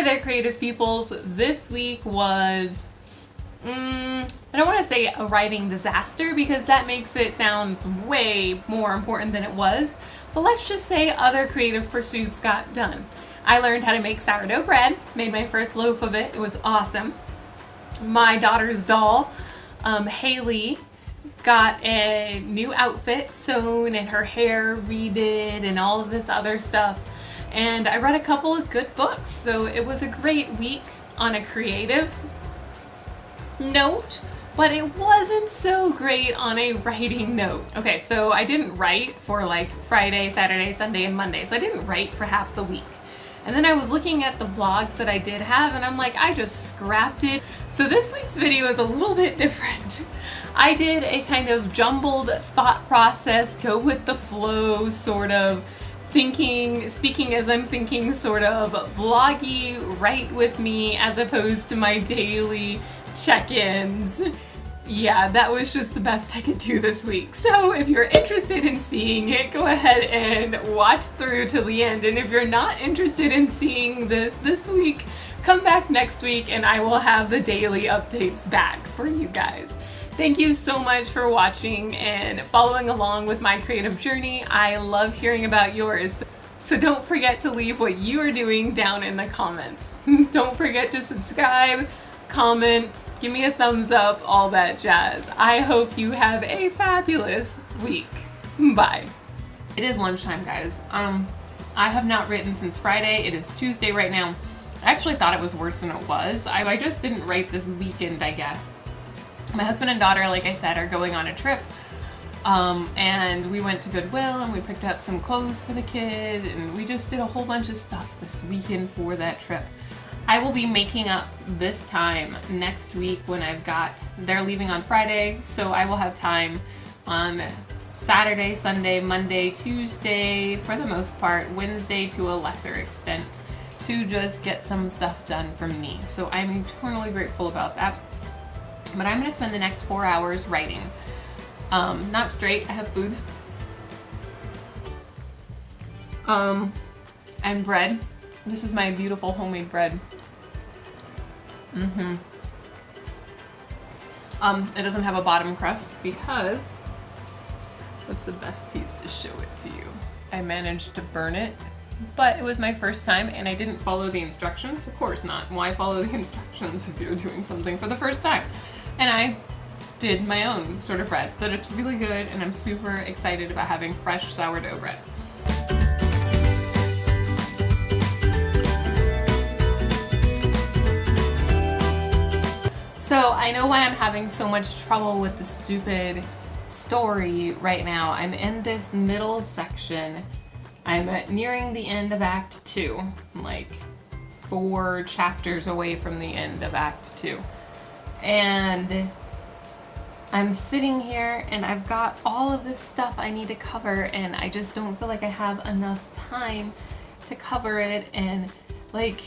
Hi there, creative peoples. This week was, I don't want to say a writing disaster because that makes it sound way more important than it was, but let's just say other creative pursuits got done. I learned how to make sourdough bread, made my first loaf of it. It was awesome. My daughter's doll, Haley, got a new outfit sewn and her hair redid and all of this other stuff. And I read a couple of good books, so it was a great week on a creative note, but it wasn't so great on a writing note. Okay, so I didn't write for like Friday, Saturday, Sunday, and Monday, so I didn't write for half the week. And then I was looking at the vlogs that I did have, and I'm like, I just scrapped it. So this week's video is a little bit different. I did a kind of jumbled thought process, go with the flow sort of speaking as I'm thinking sort of vloggy, write with me as opposed to my daily check-ins. Yeah, that was just the best I could do this week. So if you're interested in seeing it, go ahead and watch through to the end. And if you're not interested in seeing this week, come back next week and I will have the daily updates back for you guys. Thank you so much for watching and following along with my creative journey. I love hearing about yours. So don't forget to leave what you are doing down in the comments. Don't forget to subscribe, comment, give me a thumbs up, all that jazz. I hope you have a fabulous week. Bye. It is lunchtime, guys. I have not written since Friday. It is Tuesday right now. I actually thought it was worse than it was. I just didn't write this weekend, I guess. My husband and daughter, like I said, are going on a trip, and we went to Goodwill and we picked up some clothes for the kid, and we just did a whole bunch of stuff this weekend for that trip. I will be making up this time next week when they're leaving on Friday, so I will have time on Saturday, Sunday, Monday, Tuesday, for the most part, Wednesday to a lesser extent, to just get some stuff done from me. So I'm eternally grateful about that. But I'm going to spend the next 4 hours writing. Not straight, I have food. And bread. This is my beautiful homemade bread. It doesn't have a bottom crust because, what's the best piece to show it to you? I managed to burn it, but it was my first time and I didn't follow the instructions. Of course not. Why follow the instructions if you're doing something for the first time? And I did my own sort of bread, but it's really good and I'm super excited about having fresh sourdough bread. So I know why I'm having so much trouble with the stupid story right now. I'm in this middle section. I'm nearing the end of Act 2. I'm like 4 chapters away from the end of Act 2. And I'm sitting here and I've got all of this stuff I need to cover and I just don't feel like I have enough time to cover it, and like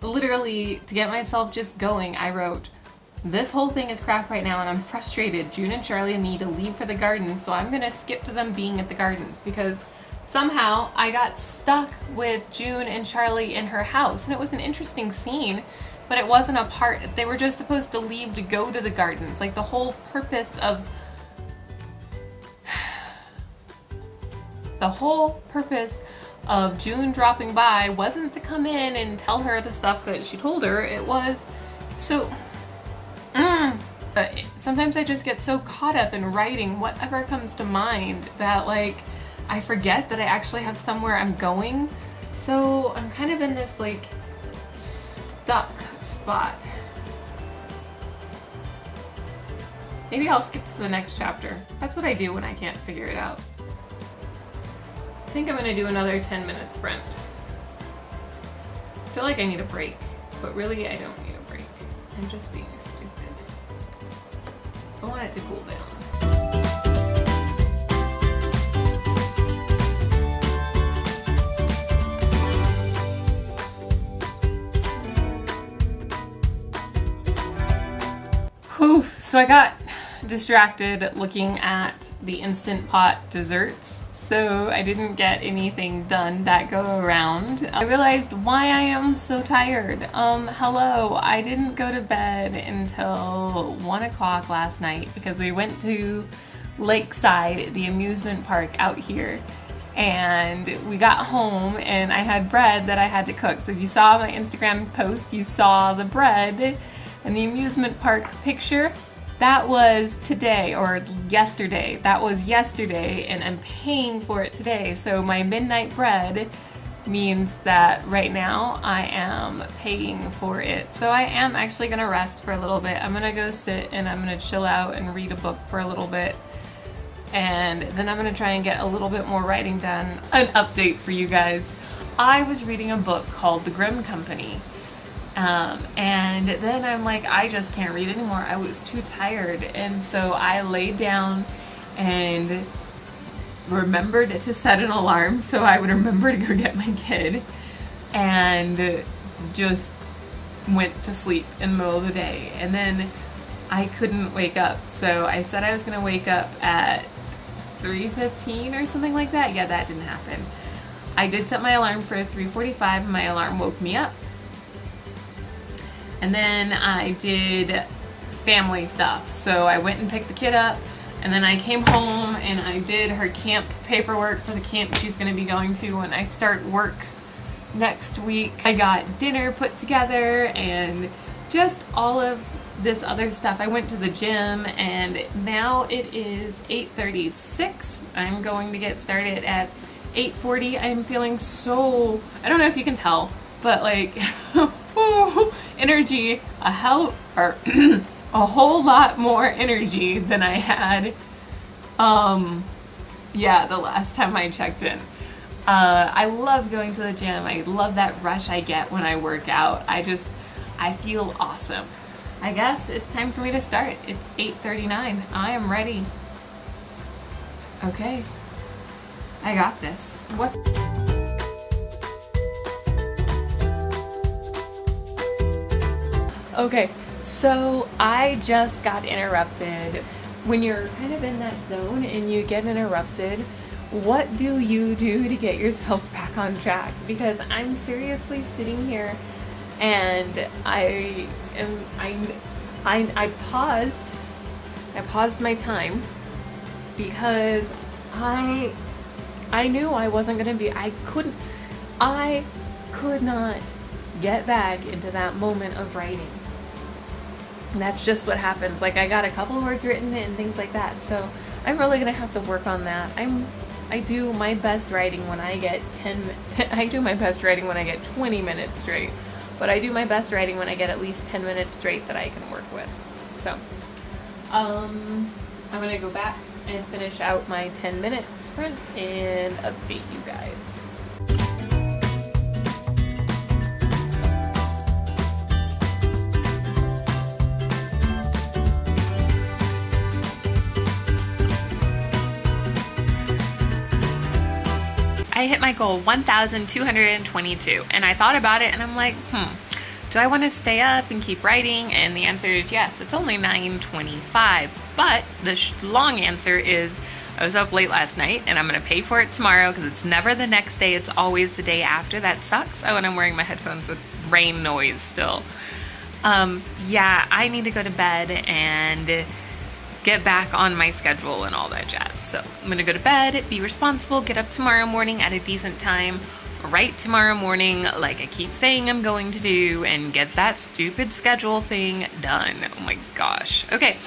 literally to get myself just going, I wrote, this whole thing is crap right now and I'm frustrated. June and Charlie need to leave for the gardens, so I'm gonna skip to them being at the gardens because somehow I got stuck with June and Charlie in her house, and it was an interesting scene. But it wasn't a part, they were just supposed to leave to go to the gardens. Like the whole purpose of June dropping by wasn't to come in and tell her the stuff that she told her. It was, so, but sometimes I just get so caught up in writing whatever comes to mind that like, I forget that I actually have somewhere I'm going. So I'm kind of in this like, stuck spot. Maybe I'll skip to the next chapter. That's what I do when I can't figure it out. I think I'm gonna do another 10-minute sprint. I feel like I need a break, but really I don't need a break. I'm just being stupid. I want it to cool down. So I got distracted looking at the Instant Pot desserts. so I didn't get anything done that go around. I realized why I am so tired. Hello, I didn't go to bed until 1 o'clock last night because we went to Lakeside, the amusement park out here. And we got home and I had bread that I had to cook. So if you saw my Instagram post, you saw the bread and the amusement park picture. That was today or yesterday. That was yesterday and I'm paying for it today. So my midnight bread means that right now I am paying for it. So I am actually gonna rest for a little bit. I'm gonna go sit and I'm gonna chill out and read a book for a little bit. And then I'm gonna try and get a little bit more writing done. An update for you guys. I was reading a book called The Grimm Company. And then I'm like, I just can't read anymore. I was too tired. And so I laid down and remembered to set an alarm so I would remember to go get my kid. And just went to sleep in the middle of the day. And then I couldn't wake up. So I said I was gonna wake up at 3:15 or something like that. Yeah, that didn't happen. I did set my alarm for 3:45 and my alarm woke me up. And then I did family stuff. So I went and picked the kid up and then I came home and I did her camp paperwork for the camp she's gonna be going to when I start work next week. I got dinner put together and just all of this other stuff. I went to the gym and now it is 8:36. I'm going to get started at 8:40. I'm feeling so, I don't know if you can tell, but like energy, a whole lot more energy than I had yeah, the last time I checked in. I love going to the gym. I love that rush I get when I work out. I feel awesome. I guess it's time for me to start. It's 8:39. I am ready. Okay. I got this. Okay, so I just got interrupted. When you're kind of in that zone and you get interrupted, what do you do to get yourself back on track? Because I'm seriously sitting here and I paused my time because I knew I wasn't gonna be, I could not get back into that moment of writing. And that's just what happens. Like, I got a couple of words written and things like that, so I'm really gonna have to work on that. I do my best writing when I get 20 minutes straight, but I do my best writing when I get at least 10 minutes straight that I can work with. So I'm gonna go back and finish out my 10-minute sprint and update you guys. I hit my goal 1,222 and I thought about it and I'm like, do I want to stay up and keep writing? And the answer is yes. It's only 9:25, but the long answer is I was up late last night and I'm gonna pay for it tomorrow because it's never the next day, it's always the day after. That sucks. Oh, and I'm wearing my headphones with rain noise still. Yeah, I need to go to bed and get back on my schedule and all that jazz. So I'm gonna go to bed, be responsible, get up tomorrow morning at a decent time, write tomorrow morning like I keep saying I'm going to do, and get that stupid schedule thing done. Oh my gosh. Okay.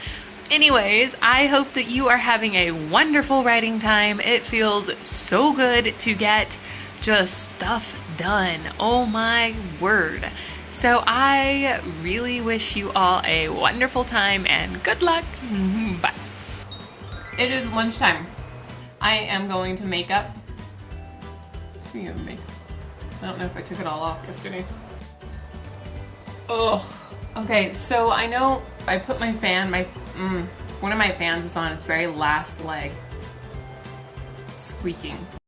Anyways, I hope that you are having a wonderful writing time. It feels so good to get just stuff done. Oh my word. So I really wish you all a wonderful time and good luck. Bye. It is lunchtime. I am going to make up. Speaking of makeup, I don't know if I took it all off yesterday. Oh. Okay, so I know I put my fan, one of my fans is on its very last leg, squeaking.